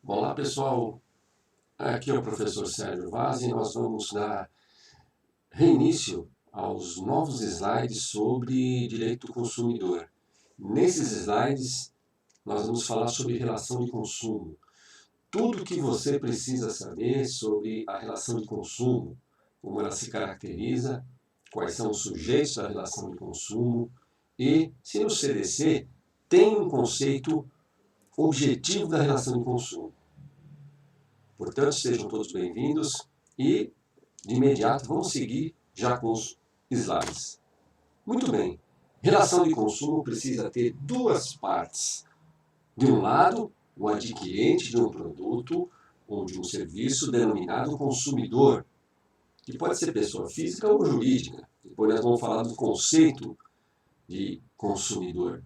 Olá pessoal, aqui é o professor Sérgio Vaz e nós vamos dar reinício aos novos slides sobre direito do consumidor. Nesses slides nós vamos falar sobre relação de consumo. Tudo o que você precisa saber sobre a relação de consumo, como ela se caracteriza, quais são os sujeitos da relação de consumo e se no CDC tem um conceito objetivo da relação de consumo. Portanto, sejam todos bem-vindos e, de imediato, vamos seguir já com os slides. Muito bem, relação de consumo precisa ter duas partes. De um lado, o adquirente de um produto ou de um serviço denominado consumidor, que pode ser pessoa física ou jurídica. Depois nós vamos falar do conceito de consumidor.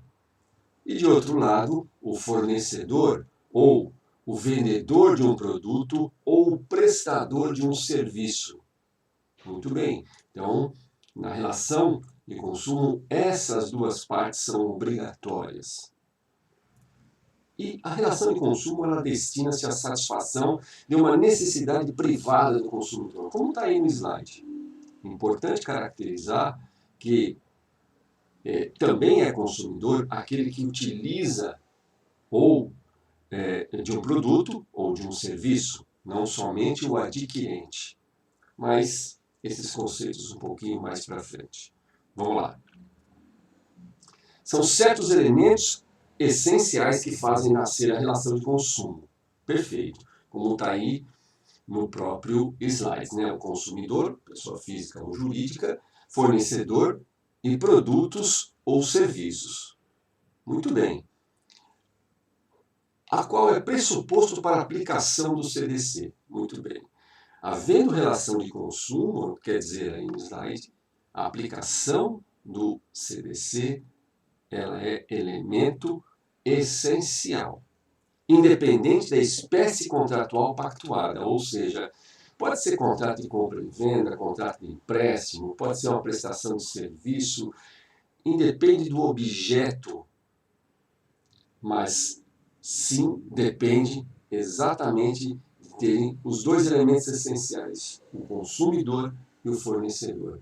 E de outro lado, o fornecedor ou o vendedor de um produto ou o prestador de um serviço. Muito bem, então, na relação de consumo, essas duas partes são obrigatórias. E a relação de consumo, ela destina-se à satisfação de uma necessidade privada do consumidor, como está aí no slide. Importante caracterizar que também é consumidor aquele que utiliza ou de um produto ou de um serviço, não somente o adquirente. Mas esses conceitos um pouquinho mais para frente. Vamos lá. São certos elementos essenciais que fazem nascer a relação de consumo. Perfeito. Como está aí no próprio slide, né? O consumidor, pessoa física ou jurídica, fornecedor e produtos ou serviços. Muito bem. A qual é pressuposto para a aplicação do CDC. Muito bem. Havendo relação de consumo, quer dizer aí no slide, a aplicação do CDC ela é elemento essencial, independente da espécie contratual pactuada, ou seja, pode ser contrato de compra e venda, contrato de empréstimo, pode ser uma prestação de serviço, independe do objeto, mas sim depende exatamente de terem os dois elementos essenciais, o consumidor e o fornecedor.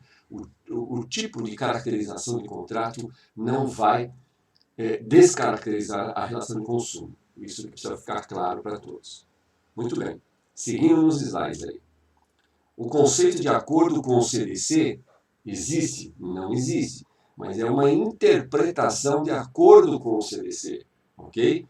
O tipo de caracterização de contrato não vai descaracterizar a relação de consumo. Isso precisa ficar claro para todos. Muito bem. Seguindo nos slides aí. O conceito de acordo com o CDC existe? Não existe. Mas é uma interpretação de acordo com o CDC. Ok?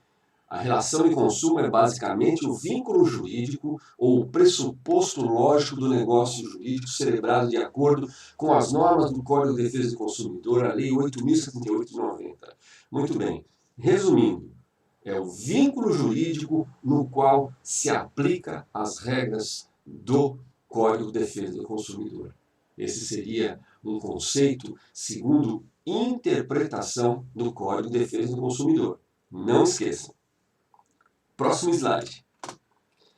A relação de consumo é basicamente o vínculo jurídico ou o pressuposto lógico do negócio jurídico celebrado de acordo com as normas do Código de Defesa do Consumidor, a Lei 8.078 de 90. Muito bem. Resumindo, é o vínculo jurídico no qual se aplica as regras do Código de Defesa do Consumidor. Esse seria um conceito segundo interpretação do Código de Defesa do Consumidor. Não esqueçam. Próximo slide.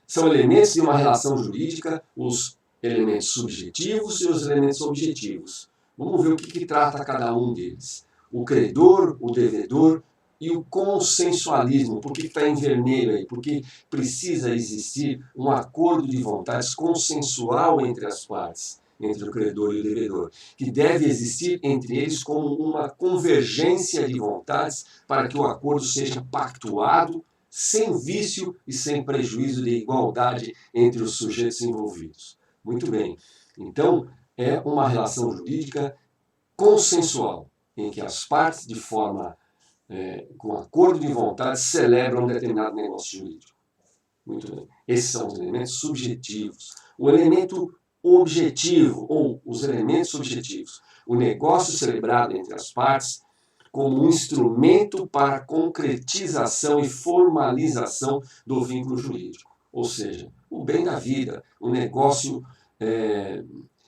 São elementos de uma relação jurídica, os elementos subjetivos e os elementos objetivos. Vamos ver o que trata cada um deles. O credor, o devedor e o consensualismo. Por que está em vermelho aí? Porque precisa existir um acordo de vontades consensual entre as partes, entre o credor e o devedor, que deve existir entre eles como uma convergência de vontades para que o acordo seja pactuado, sem vício e sem prejuízo de igualdade entre os sujeitos envolvidos. Muito bem. Então, é uma relação jurídica consensual, em que as partes, de forma com acordo de vontade, celebram um determinado negócio jurídico. Muito bem. Esses são os elementos subjetivos. O elemento objetivo, ou os elementos objetivos. O negócio celebrado entre as partes como um instrumento para a concretização e formalização do vínculo jurídico. Ou seja, o bem da vida, o negócio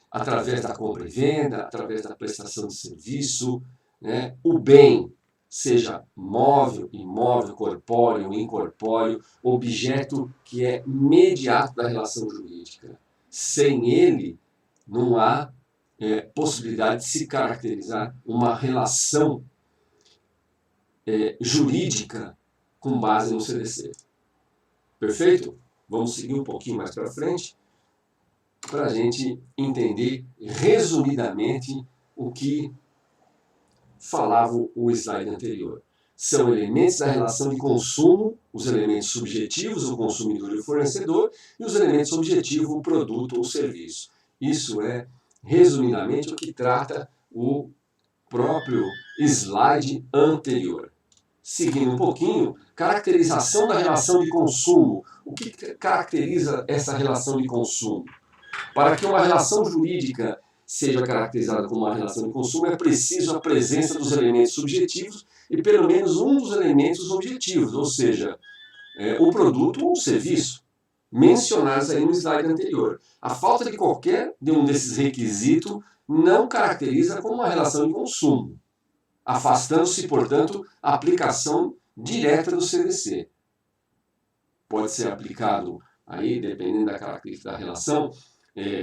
através da compra e venda, através da prestação de serviço, né? O bem, seja móvel, imóvel, corpóreo, incorpóreo, objeto que é mediato da relação jurídica. Sem ele, não há possibilidade de se caracterizar uma relação jurídica com base no CDC. Perfeito? Vamos seguir um pouquinho mais para frente para a gente entender resumidamente o que falava o slide anterior. São elementos da relação de consumo, os elementos subjetivos, o consumidor e o fornecedor, e os elementos objetivos, o produto ou o serviço. Isso é, resumidamente, o que trata o próprio slide anterior. Seguindo um pouquinho, caracterização da relação de consumo. O que caracteriza essa relação de consumo? Para que uma relação jurídica seja caracterizada como uma relação de consumo, é preciso a presença dos elementos subjetivos e pelo menos um dos elementos objetivos, ou seja, o produto ou o serviço, mencionados aí no slide anterior. A falta de qualquer de um desses requisitos não caracteriza como uma relação de consumo, afastando-se, portanto, a aplicação direta do CDC. Pode ser aplicado aí, dependendo da característica da relação,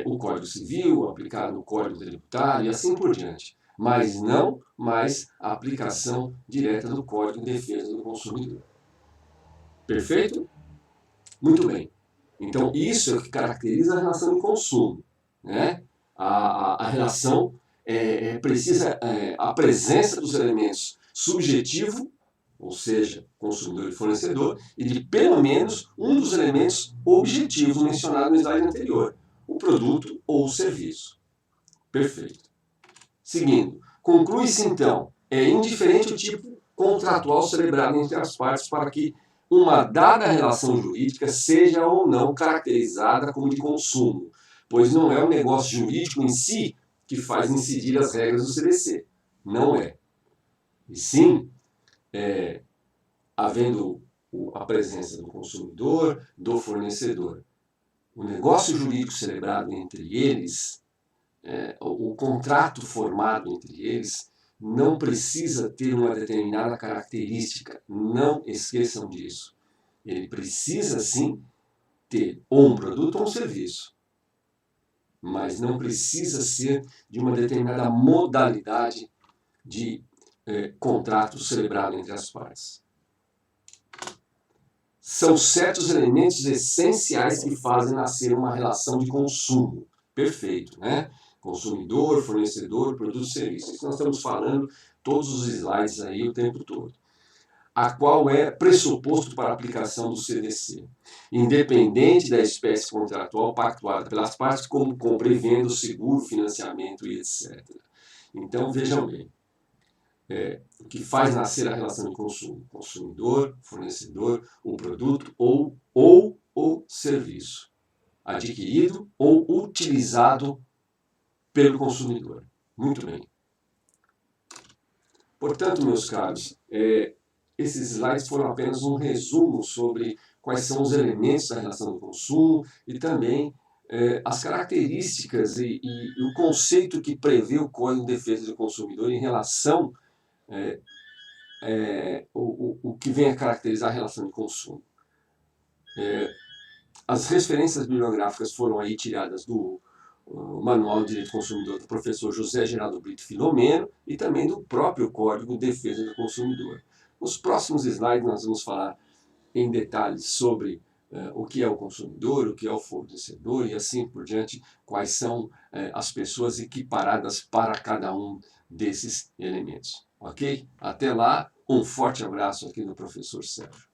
o Código Civil, aplicado no Código Tributário e assim por diante. Mas não mais a aplicação direta do Código de Defesa do Consumidor. Perfeito? Muito bem. Então, isso é o que caracteriza a relação de consumo, né? A relação precisa a presença dos elementos subjetivo, ou seja, consumidor e fornecedor, e de pelo menos um dos elementos objetivos mencionados no slide anterior, o produto ou o serviço. Perfeito. Seguindo, conclui-se então, é indiferente o tipo contratual celebrado entre as partes para que uma dada relação jurídica seja ou não caracterizada como de consumo, pois não é o negócio jurídico em si que faz incidir as regras do CDC. Não é. E sim, havendo a presença do consumidor, do fornecedor. O negócio jurídico celebrado entre eles, o contrato formado entre eles, não precisa ter uma determinada característica. Não esqueçam disso. Ele precisa, sim, ter ou um produto ou um serviço, mas não precisa ser de uma determinada modalidade de contrato celebrado entre as partes. São certos elementos essenciais que fazem nascer uma relação de consumo. Perfeito, né? Consumidor, fornecedor, produto e serviço. Isso nós estamos falando todos os slides aí o tempo todo. A qual é pressuposto para a aplicação do CDC, independente da espécie contratual pactuada pelas partes, como compra e venda, seguro, financiamento e etc. Então, vejam bem, o que faz nascer a relação de consumo? Consumidor, fornecedor, o produto ou o serviço, adquirido ou utilizado pelo consumidor. Muito bem. Portanto, meus caros, esses slides foram apenas um resumo sobre quais são os elementos da relação de consumo e também as características e o conceito que prevê o Código de Defesa do Consumidor em relação o que vem a caracterizar a relação de consumo. As referências bibliográficas foram aí tiradas do Manual de Direito do Consumidor do professor José Geraldo Brito Filomeno e também do próprio Código de Defesa do Consumidor. Nos próximos slides nós vamos falar em detalhes sobre o que é o consumidor, o que é o fornecedor e assim por diante, quais são as pessoas equiparadas para cada um desses elementos. Ok? Até lá, um forte abraço aqui do professor Sérgio.